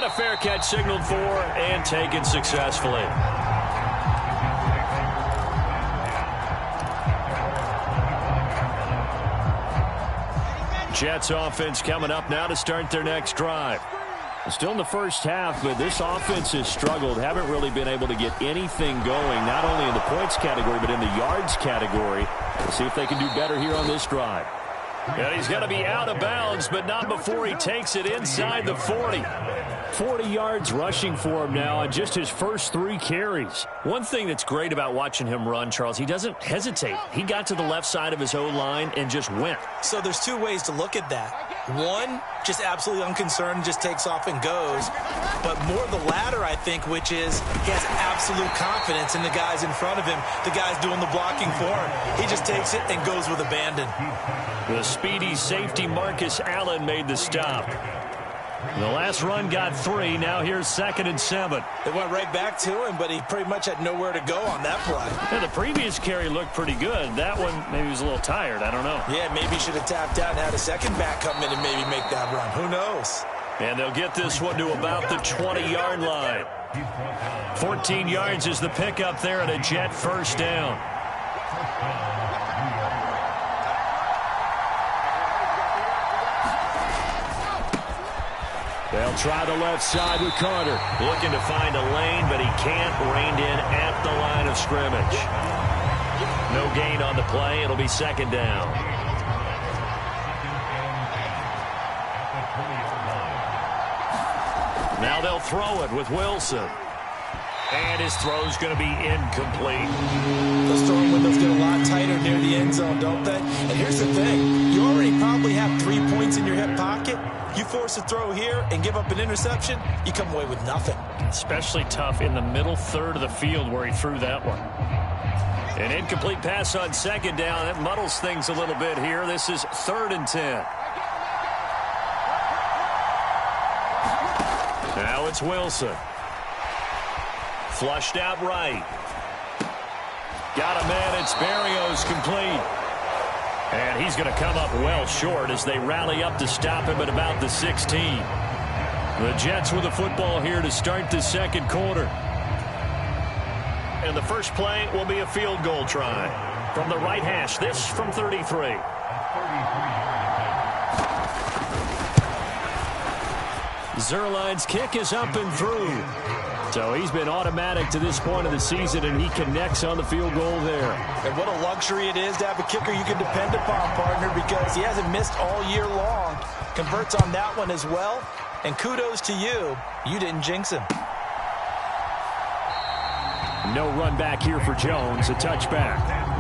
a fair catch signaled for and taken successfully. Jets offense coming up now to start their next drive. Still in the first half, but this offense has struggled. Haven't really been able to get anything going, not only in the points category, but in the yards category. We'll see if they can do better here on this drive. And he's going to be out of bounds, but not before he takes it inside the 40. 40 yards rushing for him now on just his first 3 carries. One thing that's great about watching him run, Charles, he doesn't hesitate. He got to the left side of his O-line and just went. So there's 2 ways to look at that. One, just absolutely unconcerned, just takes off and goes. But more the latter, I think, which is he has absolute confidence in the guys in front of him, the guys doing the blocking for him. He just takes it and goes with abandon. The speedy safety Marcus Allen made the stop. The last run got 3. Now here's 2nd and 7. They went right back to him, but he pretty much had nowhere to go on that play. Yeah, the previous carry looked pretty good. That one, maybe he was a little tired. I don't know. Yeah, maybe he should have tapped out and had a second back come in and maybe make that run. Who knows? And they'll get this one to about the 20-yard line. 14 yards is the pickup there at a Jet first down. They'll try the left side with Carter. Looking to find a lane, but he can't. Reined in at the line of scrimmage. No gain on the play. It'll be 2nd down. Now they'll throw it with Wilson. And his throw's going to be incomplete. Those throwing windows get a lot tighter near the end zone, don't they? And here's the thing. You already probably have 3 points in your hip pocket. You force a throw here and give up an interception, you come away with nothing. Especially tough in the middle third of the field where he threw that one. An incomplete pass on 2nd down. That muddles things a little bit here. This is 3rd and 10. Now it's Wilson. Flushed out right. Got a man. It's Berrios complete. And he's going to come up well short as they rally up to stop him at about the 16. The Jets with the football here to start the 2nd quarter. And the first play will be a field goal try. From the right hash, this from 33. Zerline's kick is up and through. So he's been automatic to this point of the season, and he connects on the field goal there. And what a luxury it is to have a kicker you can depend upon, partner, because he hasn't missed all year long. Converts on that one as well. And kudos to you. You didn't jinx him. No run back here for Jones. A touchback.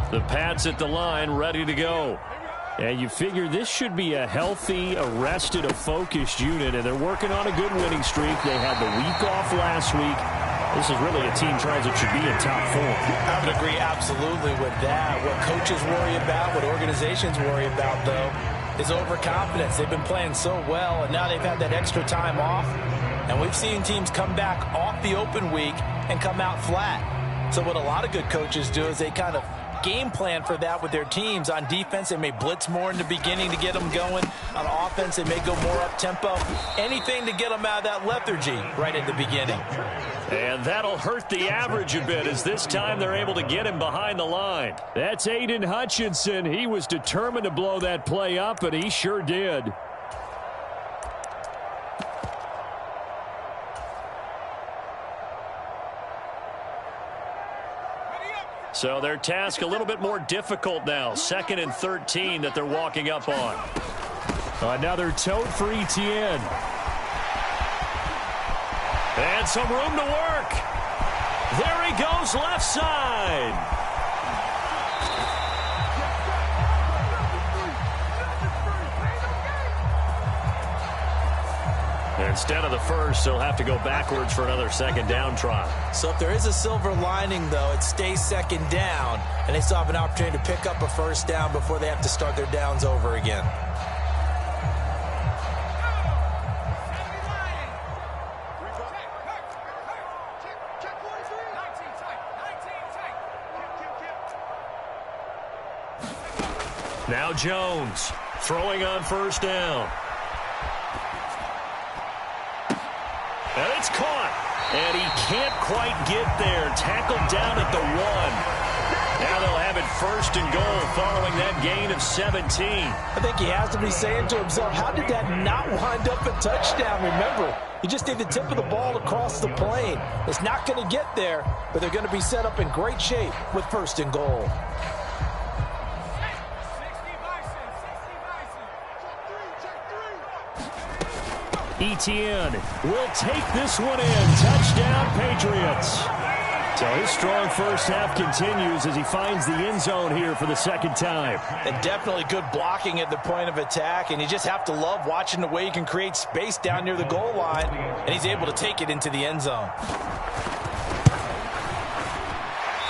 The Pats at the line, ready to go. And you figure this should be a healthy, arrested, a focused unit, and they're working on a good winning streak. They had the week off last week. This is really a team tries it should be in top 4. I would agree absolutely with that. What coaches worry about, what organizations worry about, though, is overconfidence. They've been playing so well, and now they've had that extra time off. And we've seen teams come back off the open week and come out flat. So what a lot of good coaches do is they kind of game plan for that with their teams. On defense, they may blitz more in the beginning to get them going. On offense, they may go more up-tempo. Anything to get them out of that lethargy right at the beginning. And that'll hurt the average a bit as this time they're able to get him behind the line. That's Aiden Hutchinson. He was determined to blow that play up, and he sure did. So their task a little bit more difficult now. 2nd and 13 that they're walking up on. Another tote for Etienne. And some room to work. There he goes, left side. Instead of the first, they'll have to go backwards for another 2nd down try. So if there is a silver lining, though, it stays 2nd down, and they still have an opportunity to pick up a 1st down before they have to start their downs over again. Now Jones throwing on first down. And it's caught. And he can't quite get there. Tackled down at the 1. Now they'll have it first and goal following that gain of 17. I think he has to be saying to himself, how did that not wind up a touchdown? Remember, you just need the tip of the ball across the plane. It's not going to get there, but they're going to be set up in great shape with first and goal. Etienne will take this one in. Touchdown, Patriots. So his strong first half continues as he finds the end zone here for the second time. And definitely good blocking at the point of attack, and you just have to love watching the way he can create space down near the goal line, and he's able to take it into the end zone.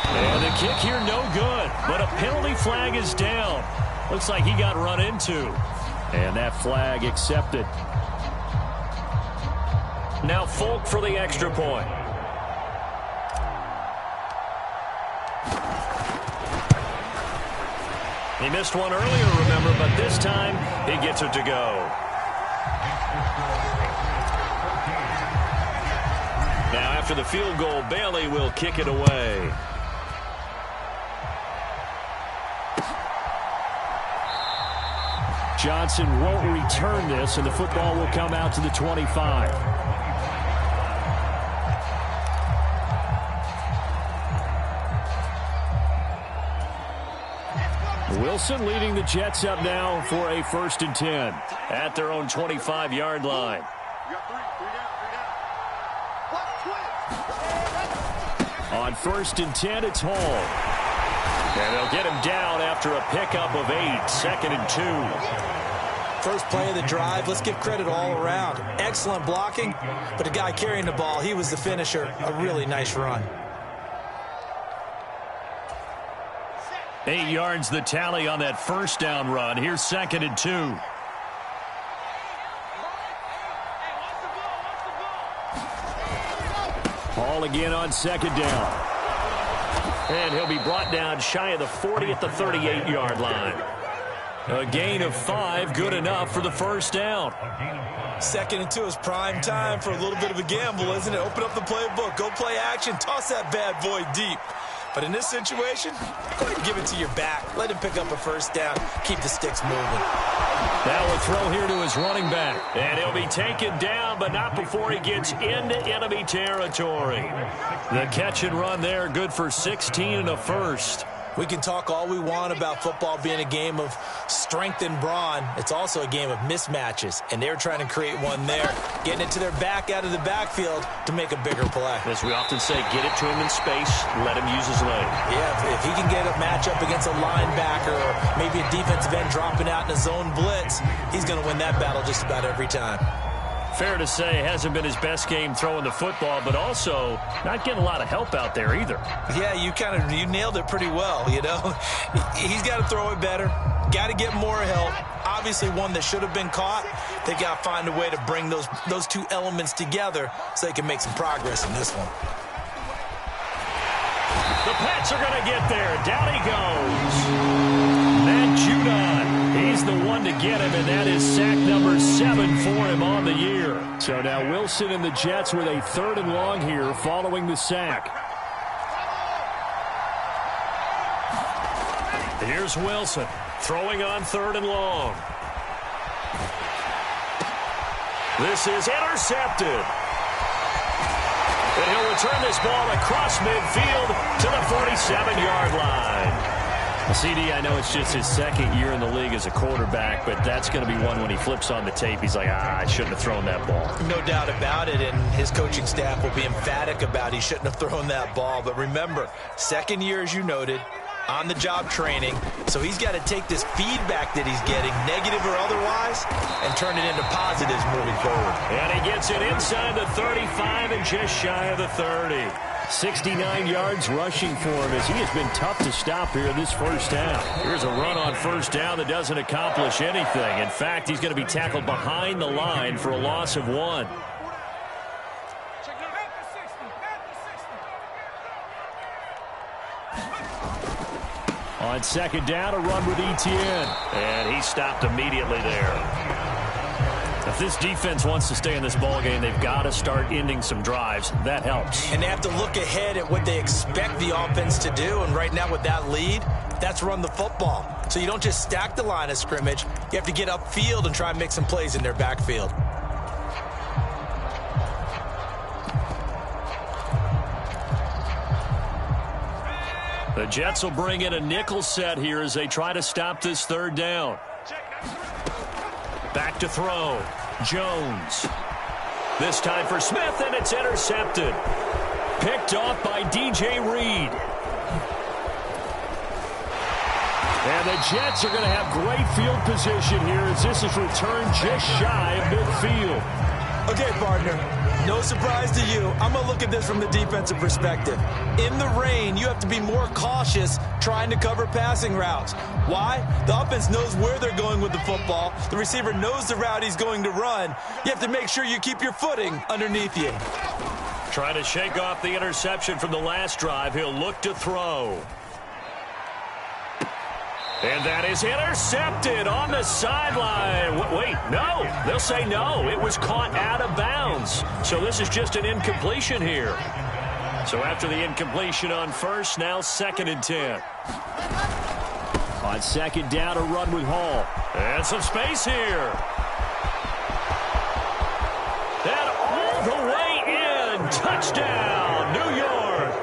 And the kick here no good, but a penalty flag is down. Looks like he got run into. And that flag accepted. Now Folk for the extra point. He missed one earlier, remember, but this time he gets it to go. Now after the field goal, Bailey will kick it away. Johnson won't return this, and the football will come out to the 25. Wilson leading the Jets up now for a 1st and 10 at their own 25-yard line. On 1st and 10, it's Hall. And they'll get him down after a pickup of 8, 2nd and 2. First play of the drive, let's give credit all around. Excellent blocking, but the guy carrying the ball, he was the finisher. A really nice run. 8 yards the tally on that first down run. Here's 2nd and 2. Hall again on 2nd down. And he'll be brought down shy of the 40 at the 38-yard line. A gain of 5, good enough for the first down. 2nd and 2 is prime time for a little bit of a gamble, isn't it? Open up the playbook, go play action, toss that bad boy deep. But in this situation, go ahead and give it to your back. Let him pick up a first down. Keep the sticks moving. Now a throw here to his running back. And he'll be taken down, but not before he gets into enemy territory. The catch and run there, good for 16 and a first. We can talk all we want about football being a game of strength and brawn. It's also a game of mismatches, and they're trying to create one there, getting it to their back out of the backfield to make a bigger play. As we often say, get it to him in space, let him use his leg. Yeah, if he can get a matchup against a linebacker or maybe a defensive end dropping out in a zone blitz, he's going to win that battle just about every time. Fair to say, hasn't been his best game throwing the football, but also not getting a lot of help out there either. Yeah, you nailed it pretty well, you know. He's got to throw it better, got to get more help. Obviously one that should have been caught. They got to find a way to bring those two elements together so they can make some progress in this one. The Pats are going to get there. Down he goes. Matt Judon. He's the one to get him, and that is sack number 7 for him on the year. So now Wilson and the Jets with a 3rd and long here following the sack. Here's Wilson throwing on 3rd and long. This is intercepted. And he'll return this ball across midfield to the 47-yard line. CD, I know it's just his 2nd year in the league as a quarterback, but that's going to be one when he flips on the tape. He's like, I shouldn't have thrown that ball. No doubt about it, and his coaching staff will be emphatic about he shouldn't have thrown that ball. But remember, 2nd year, as you noted, on-the-job training, so he's got to take this feedback that he's getting, negative or otherwise, and turn it into positives moving forward. And he gets it inside the 35 and just shy of the 30. 69 yards rushing for him as he has been tough to stop here in this first half. Here's a run on first down that doesn't accomplish anything. In fact, he's going to be tackled behind the line for a loss of 1. On second down, a run with Etienne. And he stopped immediately there. If this defense wants to stay in this ballgame, they've got to start ending some drives. That helps. And they have to look ahead at what they expect the offense to do. And right now with that lead, that's run the football. So you don't just stack the line of scrimmage. You have to get upfield and try and make some plays in their backfield. The Jets will bring in a nickel set here as they try to stop this third down. Back to throw. Jones. This time for Smith, and it's intercepted. Picked off by DJ Reed. And the Jets are going to have great field position here as this is returned just shy of midfield. Okay, partner, no surprise to you. I'm going to look at this from the defensive perspective. In the rain, you have to be more cautious trying to cover passing routes. Why? The offense knows where they're going with the football. The receiver knows the route he's going to run. You have to make sure you keep your footing underneath you. Trying to shake off the interception from the last drive. He'll look to throw. And that is intercepted on the sideline. Wait, no. They'll say no. It was caught out of bounds. So this is just an incompletion here. So after the incompletion on first, now 2nd and 10. On second down, a run with Hall. And some space here. And all the way in. Touchdown, New York.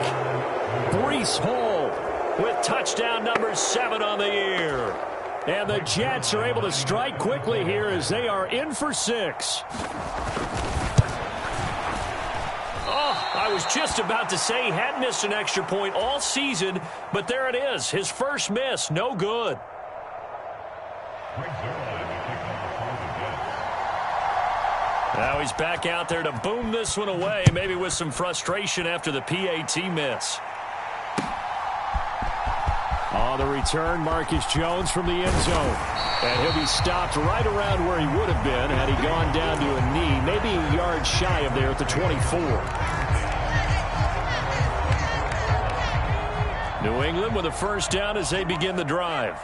Breece Hall with touchdown number 7 on the year. And the Jets are able to strike quickly here as they are in for 6. Oh, I was just about to say he hadn't missed an extra point all season, but there it is. His first miss, no good. Now he's back out there to boom this one away, maybe with some frustration after the PAT miss. On the return, Marcus Jones from the end zone. And he'll be stopped right around where he would have been had he gone down to a knee, maybe a yard shy of there at the 24. New England with a first down as they begin the drive.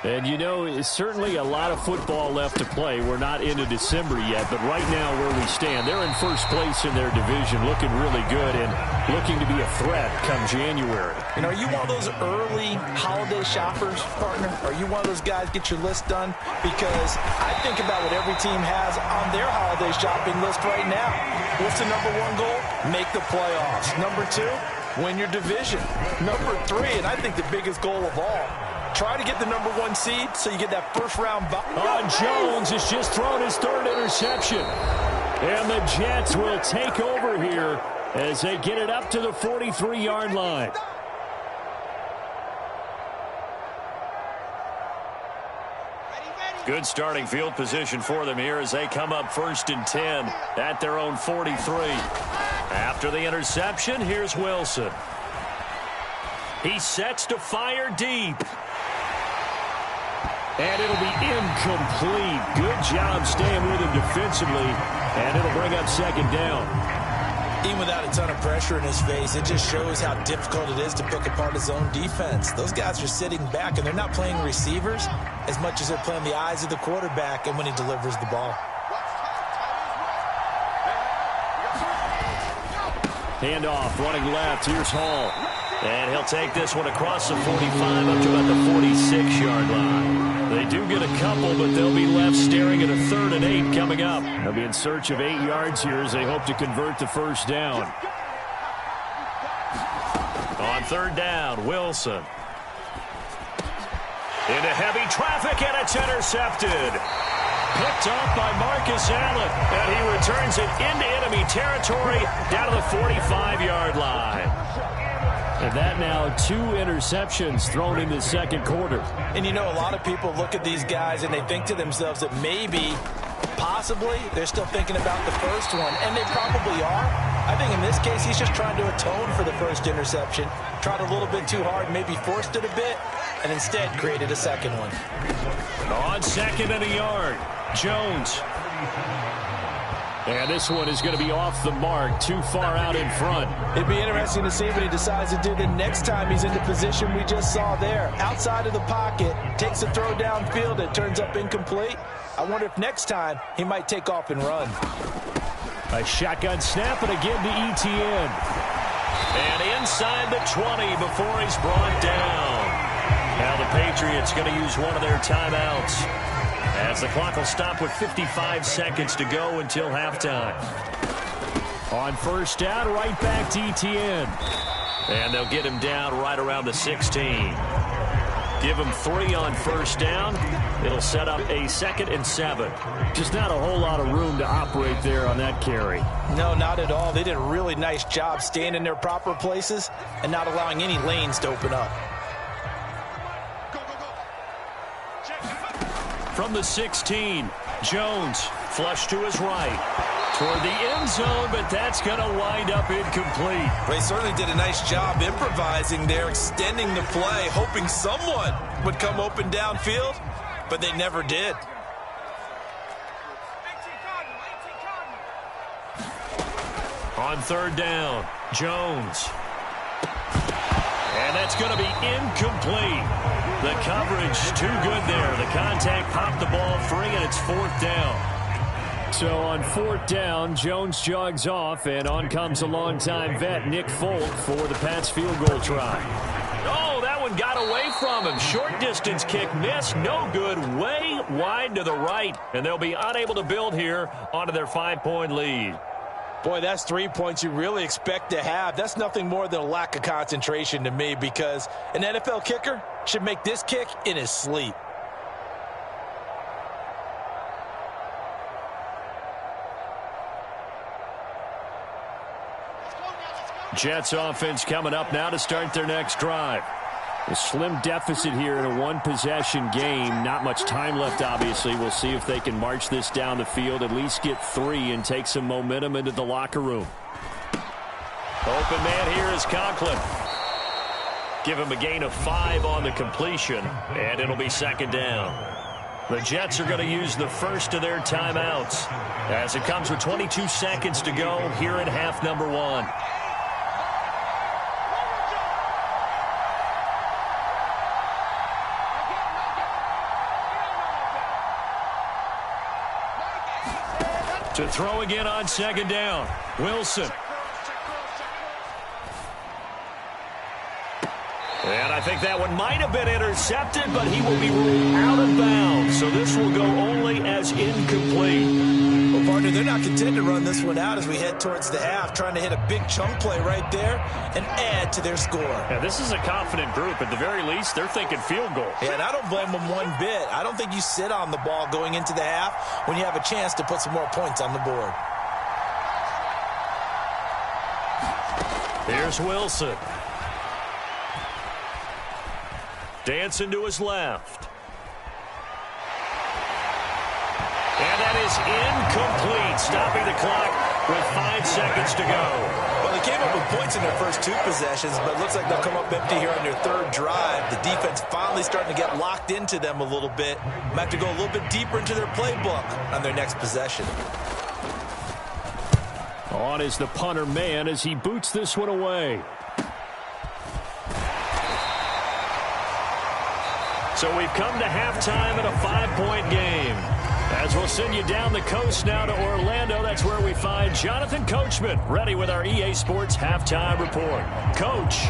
And, you know, it's certainly a lot of football left to play. We're not into December yet, but right now where we stand, they're in first place in their division, looking really good and looking to be a threat come January. And are you one of those early holiday shoppers, partner? Are you one of those guys get your list done? Because I think about what every team has on their holiday shopping list right now. What's the number 1 goal? Make the playoffs. Number 2, win your division. Number 3, and I think the biggest goal of all, try to get the number 1 seed so you get that first-round bye. Jones has just thrown his 3rd interception. And the Jets will take over here as they get it up to the 43-yard line. Good starting field position for them here as they come up 1st and 10 at their own 43. After the interception, here's Wilson. He sets to fire deep. And it'll be incomplete. Good job staying with him defensively. And it'll bring up 2nd down. Even without a ton of pressure in his face, it just shows how difficult it is to pick apart his own defense. Those guys are sitting back, and they're not playing receivers as much as they're playing the eyes of the quarterback and when he delivers the ball. Handoff, running left. Here's Hall. And he'll take this one across the 45 up to about the 46-yard line. They do get a couple, but they'll be left staring at a 3rd and 8 coming up. They'll be in search of 8 yards here as they hope to convert the first down. On 3rd down, Wilson. Into heavy traffic, and it's intercepted. Picked off by Marcus Allen, and he returns it into enemy territory down to the 45-yard line. And that now 2 interceptions thrown in the 2nd quarter. And you know, a lot of people look at these guys and they think to themselves that maybe, possibly, they're still thinking about the first one. And they probably are. I think in this case, he's just trying to atone for the first interception. Tried a little bit too hard, maybe forced it a bit, and instead created a 2nd one. On 2nd and a yard, Jones. And this one is going to be off the mark, too far out in front. It'd be interesting to see what he decides to do the next time he's in the position we just saw there. Outside of the pocket, takes a throw downfield, it turns up incomplete. I wonder if next time he might take off and run. A shotgun snap and again to ETN. And inside the 20 before he's brought down. Now the Patriots going to use one of their timeouts, as the clock will stop with 55 seconds to go until halftime. On first down, right back to ETN. And they'll get him down right around the 16. Give him 3 on first down. It'll set up a 2nd and 7. Just not a whole lot of room to operate there on that carry. No, not at all. They did a really nice job staying in their proper places and not allowing any lanes to open up. From the 16, Jones flush to his right. Toward the end zone, but that's going to wind up incomplete. They certainly did a nice job improvising there, extending the play, hoping someone would come open downfield, but they never did. On third down, Jones. And that's going to be incomplete. The coverage too good there. The contact popped the ball free, and it's 4th down. So on 4th down, Jones jogs off, and on comes a longtime vet, Nick Folk, for the Pats field goal try. Oh, that one got away from him. Short distance kick missed. No good. Way wide to the right. And they'll be unable to build here onto their 5-point lead. Boy, that's 3 points you really expect to have. That's nothing more than a lack of concentration to me, because an NFL kicker should make this kick in his sleep. Jets offense coming up now to start their next drive. A slim deficit here in a one-possession game. Not much time left, obviously. We'll see if they can march this down the field, at least get 3, and take some momentum into the locker room. Open man here is Conklin. Give him a gain of 5 on the completion, and it'll be 2nd down. The Jets are going to use the first of their timeouts, as it comes with 22 seconds to go here in half number 1. To throw again on 2nd down, Wilson. And I think that one might have been intercepted, but he will be ruled out of bounds. So this will go only as incomplete. Well, partner, they're not content to run this one out as we head towards the half, trying to hit a big chunk play right there and add to their score. Yeah, this is a confident group. At the very least, they're thinking field goal. Yeah, and I don't blame them one bit. I don't think you sit on the ball going into the half when you have a chance to put some more points on the board. Here's Wilson. Dancing to his left. And that is incomplete, stopping the clock with 5 seconds to go. Well, they came up with points in their first 2 possessions, but it looks like they'll come up empty here on their 3rd drive. The defense finally starting to get locked into them a little bit. Might have to go a little bit deeper into their playbook on their next possession. On is the punter man as he boots this one away. So we've come to halftime in a 5-point game. As we'll send you down the coast now to Orlando, that's where we find Jonathan Coachman, ready with our EA Sports halftime report. Coach.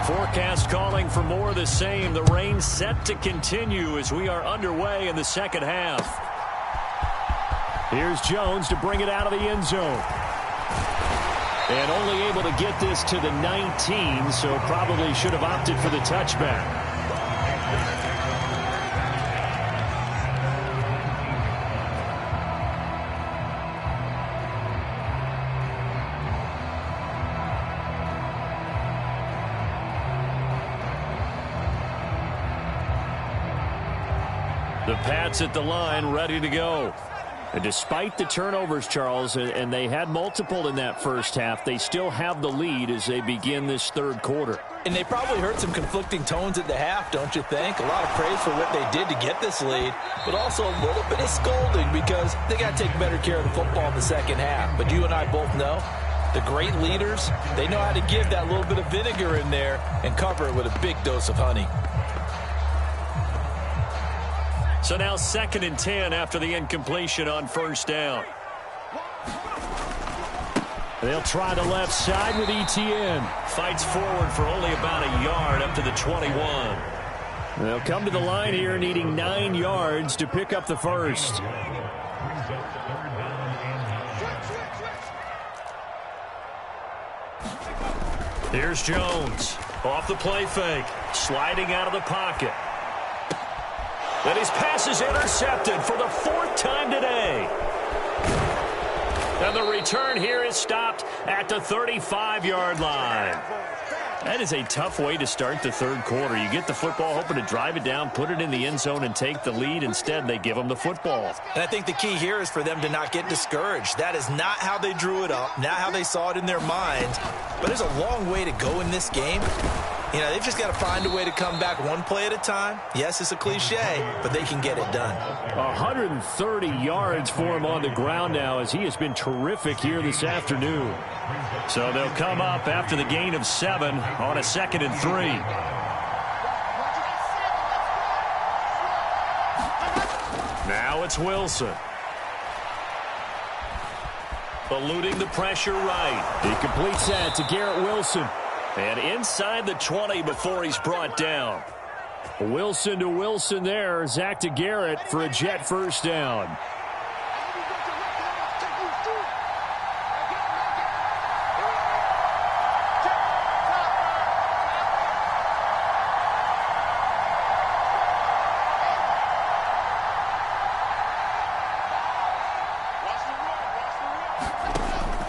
Forecast calling for more of the same. The rain set to continue as we are underway in the second half. Here's Jones to bring it out of the end zone. And only able to get this to the 19, so probably should have opted for the touchback. The Pats at the line, ready to go. And despite the turnovers, Charles, and they had multiple in that first half, they still have the lead as they begin this third quarter. And they probably heard some conflicting tones at the half, don't you think? A lot of praise for what they did to get this lead, but also a little bit of scolding because they got to take better care of the football in the second half. But you and I both know the great leaders, they know how to give that little bit of vinegar in there and cover it with a big dose of honey. So now 2nd and 10 after the incompletion on first down. They'll try the left side with ETN. Fights forward for only about a yard up to the 21. They'll come to the line here needing 9 yards to pick up the first. Here's Jones. Off the play fake. Sliding out of the pocket. And his pass is intercepted for the 4th time today. And the return here is stopped at the 35-yard line. That is a tough way to start the third quarter. You get the football, hoping to drive it down, put it in the end zone, and take the lead. Instead, they give them the football. And I think the key here is for them to not get discouraged. That is not how they drew it up, not how they saw it in their minds. But there's a long way to go in this game. You know, they've just got to find a way to come back one play at a time. Yes, it's a cliche, but they can get it done. 130 yards for him on the ground now as he has been terrific here this afternoon. So they'll come up after the gain of 7 on a 2nd and 3. Now it's Wilson. Eluding the pressure right. He completes that to Garrett Wilson. And inside the 20 before he's brought down. Wilson to Wilson there. Zach to Garrett for a Jet first down.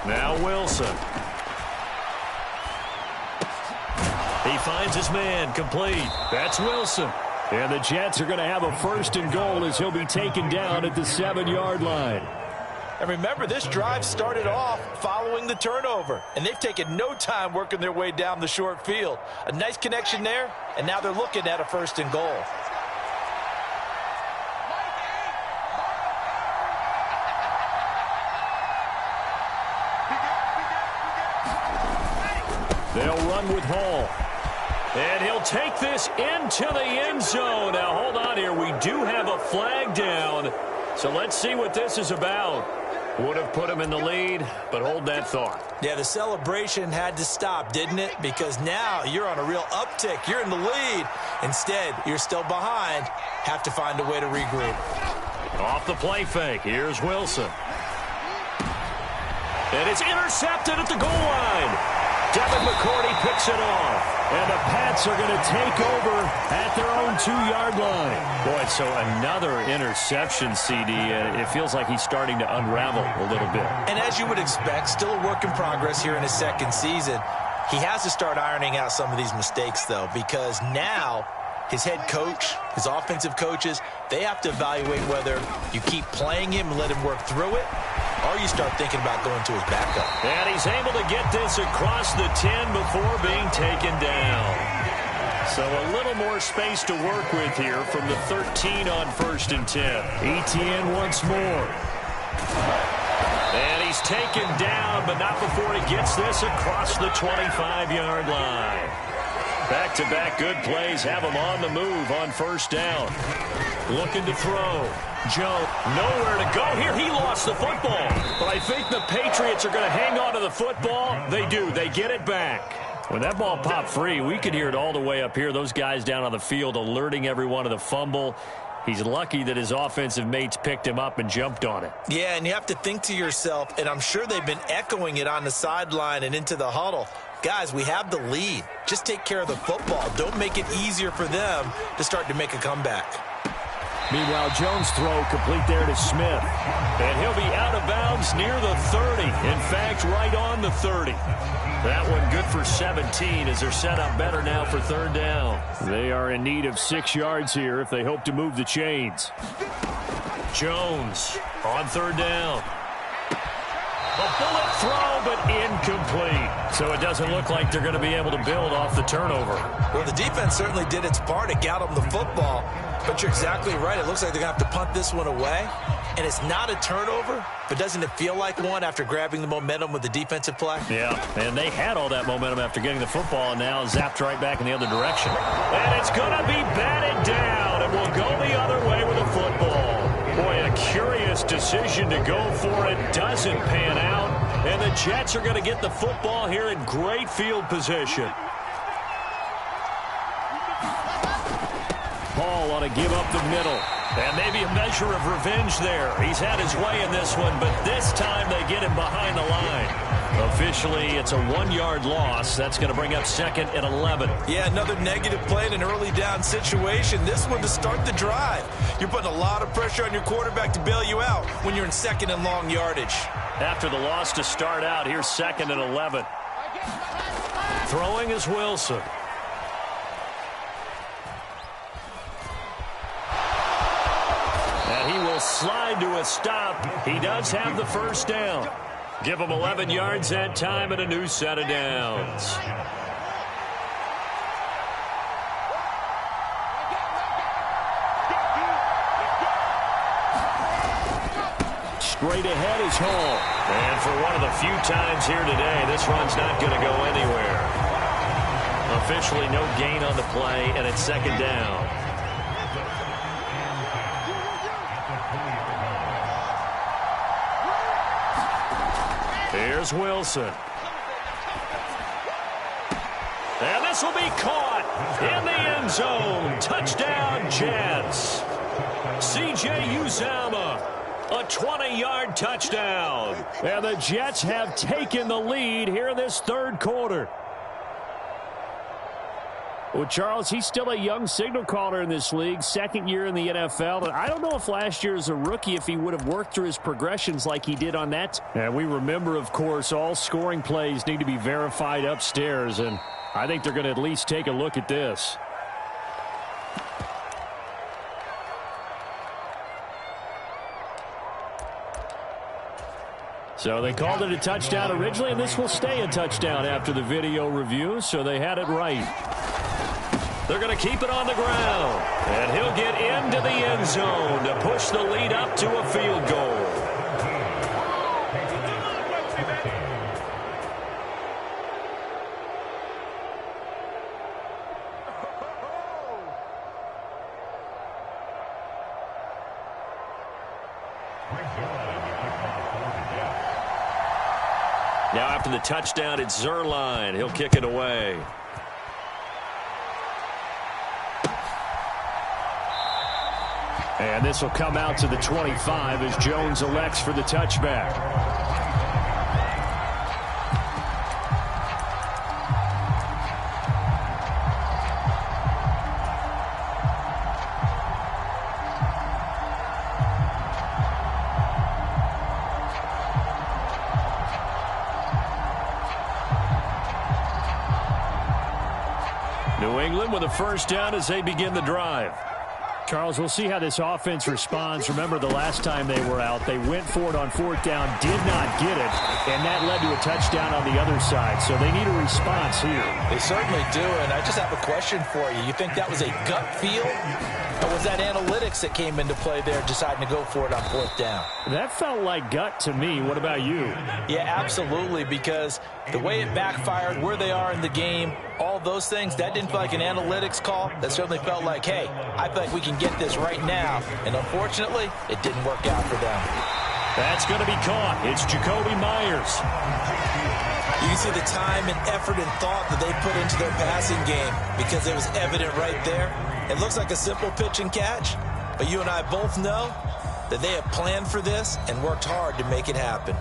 Now Wilson. He finds his man, complete. That's Wilson. And the Jets are going to have a 1st and goal as he'll be taken down at the 7-yard line. And remember, this drive started off following the turnover, and they've taken no time working their way down the short field. A nice connection there, and now they're looking at a 1st and goal. They'll run with Hall. And he'll take this into the end zone. Now, hold on here. We do have a flag down. So let's see what this is about. Would have put him in the lead, but hold that thought. Yeah, the celebration had to stop, didn't it? Because now you're on a real uptick. You're in the lead. Instead, you're still behind. Have to find a way to regroup. Off the play fake. Here's Wilson. And it's intercepted at the goal line. Devin McCourty picks it off. And the Pats are going to take over at their own 2-yard line. Boy, so another interception, CD. It feels like he's starting to unravel a little bit. And as you would expect, still a work in progress here in his 2nd season. He has to start ironing out some of these mistakes, though, because now his head coach, his offensive coaches, they have to evaluate whether you keep playing him and let him work through it, or you start thinking about going to his backup. And he's able to get this across the 10 before being taken down. So a little more space to work with here from the 13 on 1st and 10. ETN once more. And he's taken down, but not before he gets this across the 25-yard line. Back-to-back good plays have him on the move on 1st down. Looking to throw. Joe, nowhere to go here. He lost the football. But I think the Patriots are going to hang on to the football. They do. They get it back. When that ball popped free, we could hear it all the way up here. Those guys down on the field alerting everyone of the fumble. He's lucky that his offensive mates picked him up and jumped on it. Yeah, and you have to think to yourself, and I'm sure they've been echoing it on the sideline and into the huddle. Guys, we have the lead. Just take care of the football. Don't make it easier for them to start to make a comeback. Meanwhile, Jones' throw complete there to Smith. And he'll be out of bounds near the 30. In fact, right on the 30. That one good for 17 as they're set up better now for 3rd down. They are in need of 6 yards here if they hope to move the chains. Jones on third down. A bullet throw, but incomplete. So it doesn't look like they're going to be able to build off the turnover. Well, the defense certainly did its part to get them the football. But you're exactly right. It looks like they're going to have to punt this one away. And it's not a turnover, but doesn't it feel like one after grabbing the momentum with the defensive play? Yeah, and they had all that momentum after getting the football, and now zapped right back in the other direction. And it's going to be batted down, and will go the other way with the football. Boy, a curious decision to go for it. Doesn't pan out, and the Jets are going to get the football here in great field position. Paul ought to give up the middle. And maybe a measure of revenge there. He's had his way in this one, but this time they get him behind the line. Officially, it's a 1-yard loss. That's going to bring up 2nd and 11. Yeah, another negative play in an early down situation. This one to start the drive. You're putting a lot of pressure on your quarterback to bail you out when you're in 2nd and long yardage. After the loss to start out, here's 2nd and 11. Throwing is Wilson. And he will slide to a stop. He does have the first down. Give him 11 yards that time and a new set of downs. Straight ahead is Hall. And for one of the few times here today, this run's not going to go anywhere. Officially no gain on the play, and it's 2nd down. Here's Wilson. And this will be caught in the end zone. Touchdown, Jets. C.J. Uzomah, a 20-yard touchdown. And the Jets have taken the lead here in this third quarter. Well, Charles, he's still a young signal caller in this league, 2nd year in the NFL. And I don't know if last year as a rookie, if he would have worked through his progressions like he did on that. And we remember, of course, all scoring plays need to be verified upstairs. And I think they're going to at least take a look at this. So they called it a touchdown originally, and this will stay a touchdown after the video review, so they had it right. They're going to keep it on the ground. And he'll get into the end zone to push the lead up to a field goal. Now after the touchdown, it's Zuerlein. He'll kick it away. And this will come out to the 25 as Jones elects for the touchback. New England with a first down as they begin the drive. Charles, we'll see how this offense responds. Remember, the last time they were out, they went for it on 4th down, did not get it, and that led to a touchdown on the other side. So they need a response here. They certainly do, and I just have a question for you. You think that was a gut feel, or was that analytics that came into play there deciding to go for it on 4th down? That felt like gut to me. What about you? Yeah, absolutely, because the way it backfired, where they are in the game, all those things, that didn't feel like an analytics call. That certainly felt like, hey, I feel like we can get this right now. And unfortunately, it didn't work out for them. That's going to be caught. It's Jacoby Myers. You can see the time and effort and thought that they put into their passing game because it was evident right there. It looks like a simple pitch and catch, but you and I both know that they have planned for this and worked hard to make it happen.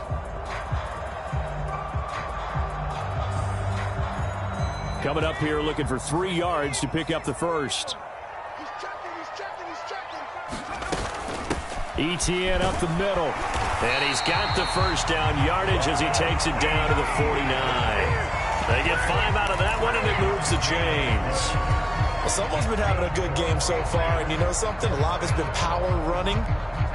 Coming up here looking for 3 yards to pick up the first. Etienne up the middle. And he's got the first down yardage as he takes it down to the 49. They get 5 out of that one, and it moves the chains. Well, someone's been having a good game so far, and you know something? A lot has been power running.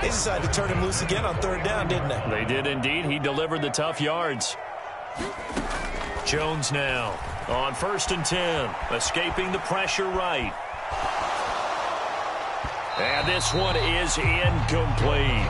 They decided to turn him loose again on third down, didn't they? They did indeed. He delivered the tough yards. Jones now on 1st and 10, escaping the pressure right. And this one is incomplete.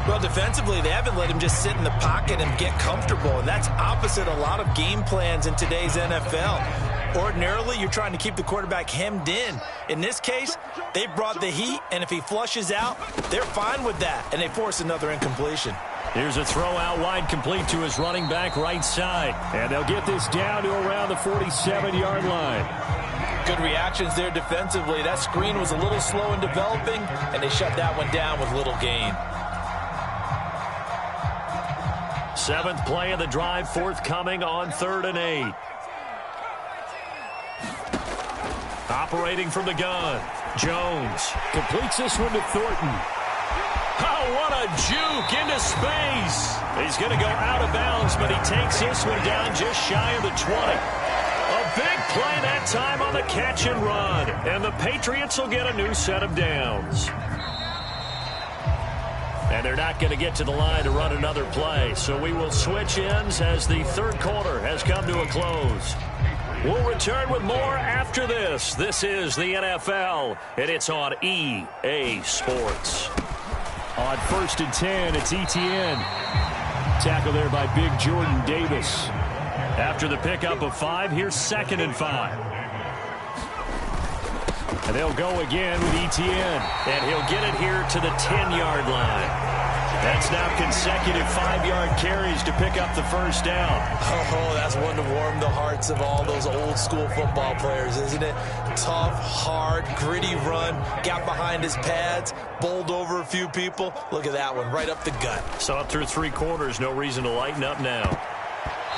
Well, defensively, they haven't let him just sit in the pocket and get comfortable, and that's opposite a lot of game plans in today's NFL. Ordinarily, you're trying to keep the quarterback hemmed in. In this case, they brought the heat, and if he flushes out, they're fine with that, and they force another incompletion. Here's a throw out wide, complete to his running back right side. And they'll get this down to around the 47-yard line. Good reactions there defensively. That screen was a little slow in developing, and they shut that one down with little gain. 7th play of the drive forthcoming on 3rd and 8. Operating from the gun, Jones completes this one to Thornton. Oh, what a juke into space. He's going to go out of bounds, but he takes this one down just shy of the 20. A big play that time on the catch and run, and the Patriots will get a new set of downs. And they're not going to get to the line to run another play, so we will switch ends as the third quarter has come to a close. We'll return with more after this. This is the NFL, and it's on EA Sports. On 1st and 10, it's ETN. Tackle there by Big Jordan Davis. After the pickup of 5, here's 2nd and 5. And they'll go again with ETN. And he'll get it here to the 10-yard line. That's now consecutive 5-yard carries to pick up the first down. Oh, that's one to warm the hearts of all those old-school football players, isn't it? Tough, hard, gritty run, got behind his pads, bowled over a few people. Look at that one, right up the gut. Saw it through 3 quarters, no reason to lighten up now.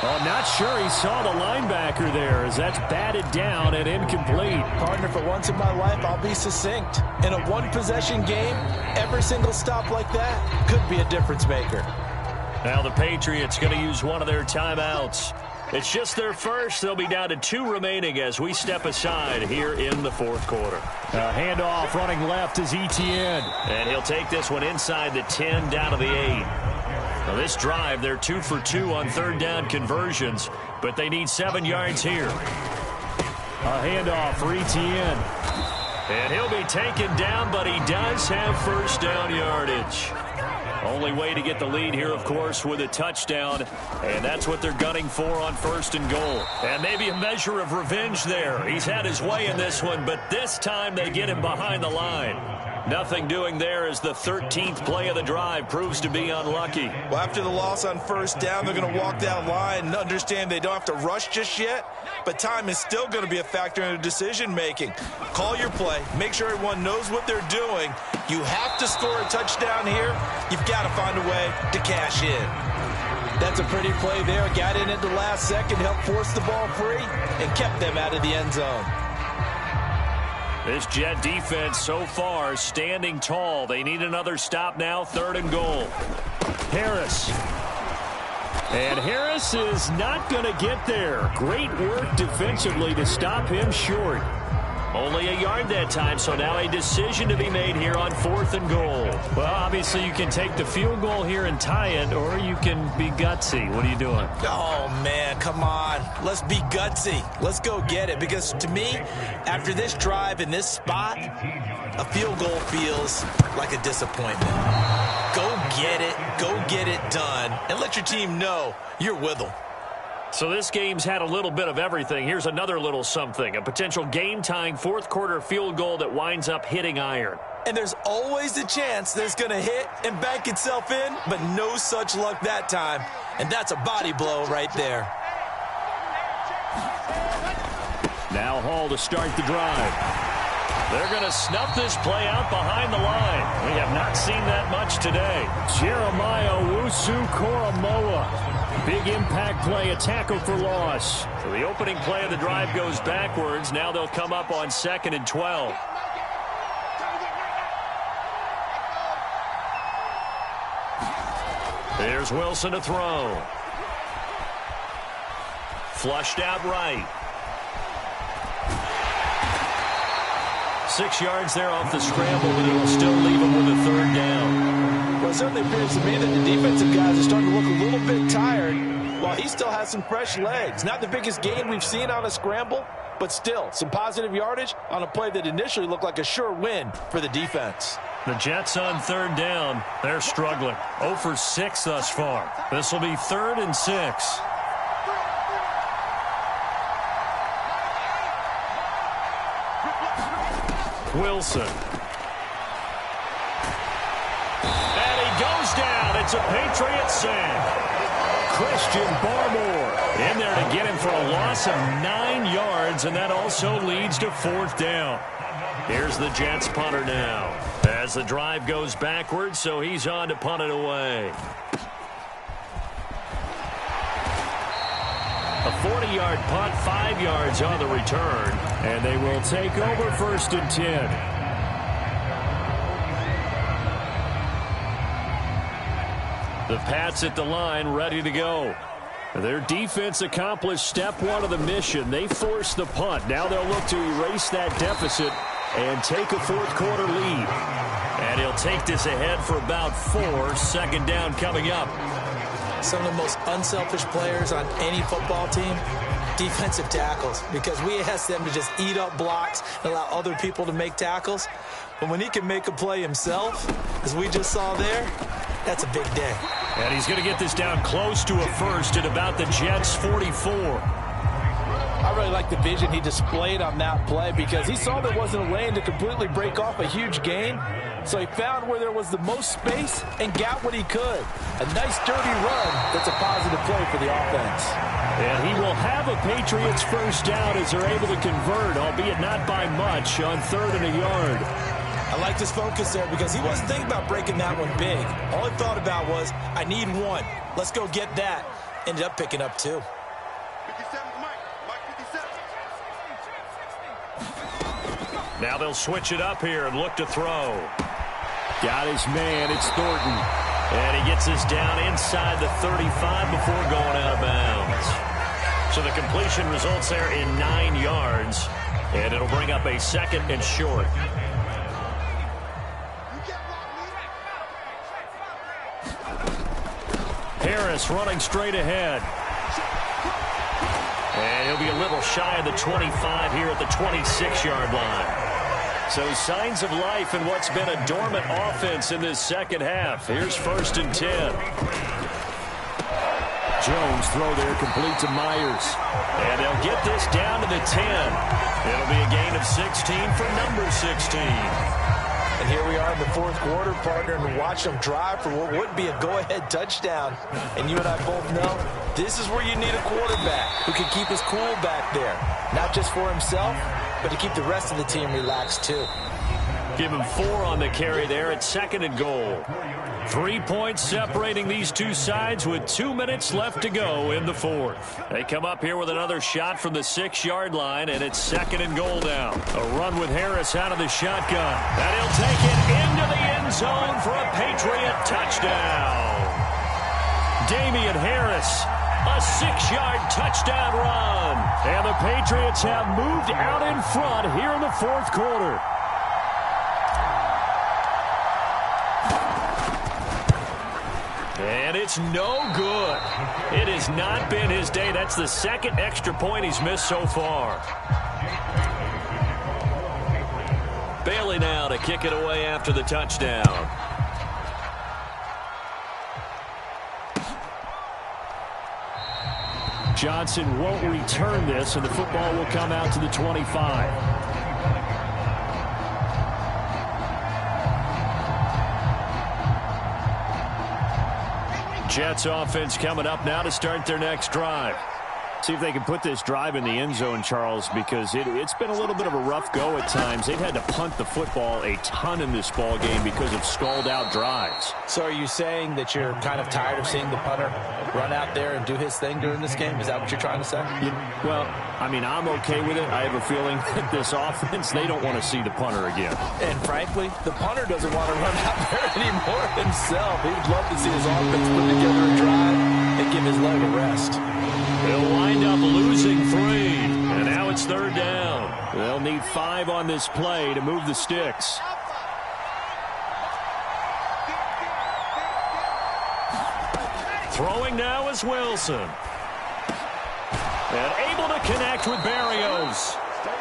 I'm not sure he saw the linebacker there as that's batted down and incomplete. Partner, for once in my life, I'll be succinct. In a one-possession game, every single stop like that could be a difference maker. Now the Patriots going to use one of their timeouts. It's just their first. They'll be down to 2 remaining as we step aside here in the 4th quarter. Handoff running left is ETN. And he'll take this one inside the 10 down to the 8. Now this drive, they're 2 for 2 on 3rd down conversions, but they need 7 yards here. A handoff for ETN. And he'll be taken down, but he does have first down yardage. Only way to get the lead here, of course, with a touchdown, and that's what they're gunning for on 1st and goal. And maybe a measure of revenge there. He's had his way in this one, but this time they get him behind the line. Nothing doing there as the 13th play of the drive proves to be unlucky. Well, after the loss on 1st down, they're going to walk that line and understand they don't have to rush just yet, but time is still going to be a factor in the decision-making. Call your play. Make sure everyone knows what they're doing. You have to score a touchdown here. You've got to find a way to cash in. That's a pretty play there. Got in at the last second, helped force the ball free, and kept them out of the end zone. This Jet defense so far standing tall. They need another stop now, 3rd and goal. Harris. And Harris is not going to get there. Great work defensively to stop him short. Only a yard that time, so now a decision to be made here on 4th and goal. Well, obviously you can take the field goal here and tie it, or you can be gutsy. What are you doing? Oh, man, come on. Let's be gutsy. Let's go get it, because to me, after this drive in this spot, a field goal feels like a disappointment. Go get it done, and let your team know you're with them. So this game's had a little bit of everything. Here's another little something. A potential game-tying 4th quarter field goal that winds up hitting iron. And there's always a chance that it's going to hit and bank itself in, but no such luck that time. And that's a body blow right there. Now Hall to start the drive. They're going to snuff this play out behind the line. We have not seen that much today. Jeremiah Owusu-Koramoah. Big impact play, a tackle for loss. So the opening play of the drive goes backwards. Now they'll come up on 2nd and 12. There's Wilson to throw. Flushed out right. 6 yards there off the scramble, but it'll still leave them with a third down. Well, it certainly appears to me that the defensive guys are starting to look a little bit tired while he still has some fresh legs. Not the biggest gain we've seen on a scramble, but still some positive yardage on a play that initially looked like a sure win for the defense. The Jets on third down. They're struggling. 0 for 6 thus far. This will be 3rd and 6. Wilson. And he goes down. It's a Patriot sack. Christian Barmore in there to get him for a loss of 9 yards, and that also leads to 4th down. Here's the Jets punter now as the drive goes backwards, so he's on to punt it away. A 40-yard punt, 5 yards on the return, and they will take over 1st and 10. The Pats at the line, ready to go. Their defense accomplished step 1 of the mission. They forced the punt. Now they'll look to erase that deficit and take a 4th quarter lead. And he'll take this ahead for about 4. 2nd down coming up. Some of the most unselfish players on any football team, defensive tackles, because we ask them to just eat up blocks and allow other people to make tackles. But when he can make a play himself, as we just saw there, that's a big day. And he's going to get this down close to a 1st at about the Jets' 44. I really like the vision he displayed on that play because he saw there wasn't a lane to completely break off a huge gain. So he found where there was the most space and got what he could. A nice dirty run that's a positive play for the offense. And he will have a Patriots 1st down as they're able to convert, albeit not by much, on 3rd and a yard. I liked his focus there because he wasn't thinking about breaking that one big. All he thought about was, I need 1. Let's go get that. Ended up picking up 2. Now they'll switch it up here and look to throw. Got his man. It's Thornton. And he gets this down inside the 35 before going out of bounds. So the completion results there in 9 yards. And it'll bring up a 2nd and short. Harris running straight ahead. And he'll be a little shy of the 25 here at the 26-yard line. So signs of life in what's been a dormant offense in this 2nd half. Here's 1st and 10. Jones throw there complete to Myers. And they'll get this down to the 10. It'll be a gain of 16 for number 16. And here we are in the 4th quarter, partner, and watch them drive for what would be a go-ahead touchdown. And you and I both know this is where you need a quarterback who can keep his cool back there. Not just for himself, but to keep the rest of the team relaxed too. Give him 4 on the carry there at 2nd and goal. 3 points separating these two sides with 2 minutes left to go in the 4th. They come up here with another shot from the 6-yard line, and it's 2nd and goal now. A run with Harris out of the shotgun. And he'll take it into the end zone for a Patriot touchdown. Damian Harris, a 6-yard touchdown run. And the Patriots have moved out in front here in the 4th quarter. And it's no good. It has not been his day. That's the 2nd extra point he's missed so far. Bailey now to kick it away after the touchdown. Johnson won't return this, and the football will come out to the 25. Jets offense coming up now to start their next drive. See if they can put this drive in the end zone, Charles, because it's been a little bit of a rough go at times. They've had to punt the football a ton in this ball game because of stalled-out drives. So are you saying that you're kind of tired of seeing the punter run out there and do his thing during this game? Is that what you're trying to say? Well, I mean, I'm okay with it. I have a feeling that this offense, they don't want to see the punter again. And frankly, the punter doesn't want to run out there anymore himself. He'd love to see his offense put together a drive and give his leg a rest. They'll wind up losing 3. And now it's It's third down. They'll need 5 on this play to move the sticks. Throwing now is Wilson. And able to connect with Barrios.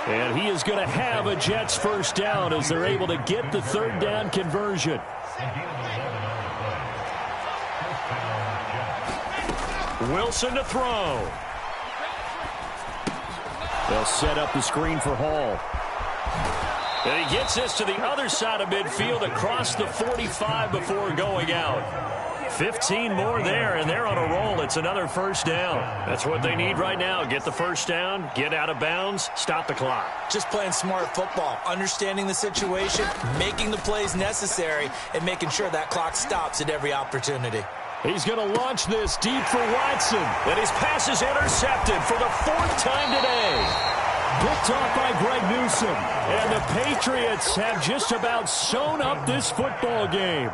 And he is going to have a Jets first down as they're able to get the third down conversion. Wilson to throw. They'll set up the screen for Hall. And he gets this to the other side of midfield across the 45 before going out. 15 more there, and they're on a roll. It's another first down. That's what they need right now. Get the first down, get out of bounds, stop the clock. Just playing smart football, understanding the situation, making the plays necessary, and making sure that clock stops at every opportunity. He's going to launch this deep for Watson. And his pass is intercepted for the 4th time today. Picked off by Greg Newsome. And the Patriots have just about sewn up this football game.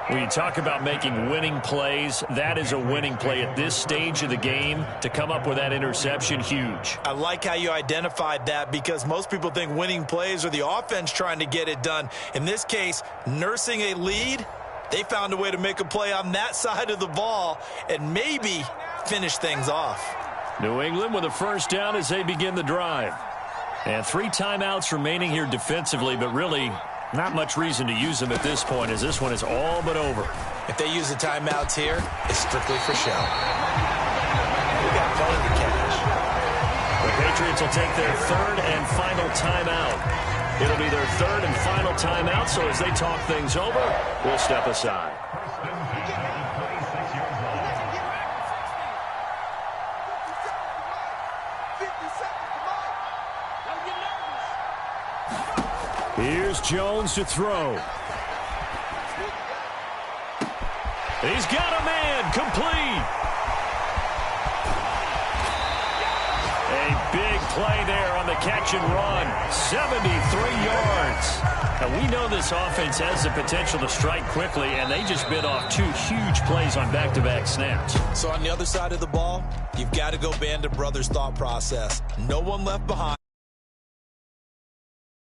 When you talk about making winning plays, that is a winning play at this stage of the game. To come up with that interception, huge. I like how you identified that because most people think winning plays are the offense trying to get it done. In this case, nursing a lead, they found a way to make a play on that side of the ball and maybe finish things off. New England with a first down as they begin the drive. And 3 timeouts remaining here defensively, but really not much reason to use them at this point as this one is all but over. If they use the timeouts here, it's strictly for show. We got plenty of cash. The Patriots will take their 3rd and final timeout. It'll be their 3rd and final timeout, so as they talk things over, we'll step aside. Here's Jones to throw. He's got a man, complete. A big play there on the catch and run. 73 yards. And we know this offense has the potential to strike quickly, and they just bit off 2 huge plays on back-to-back snaps. So on the other side of the ball, you've got to go Band of Brothers thought process. No one left behind.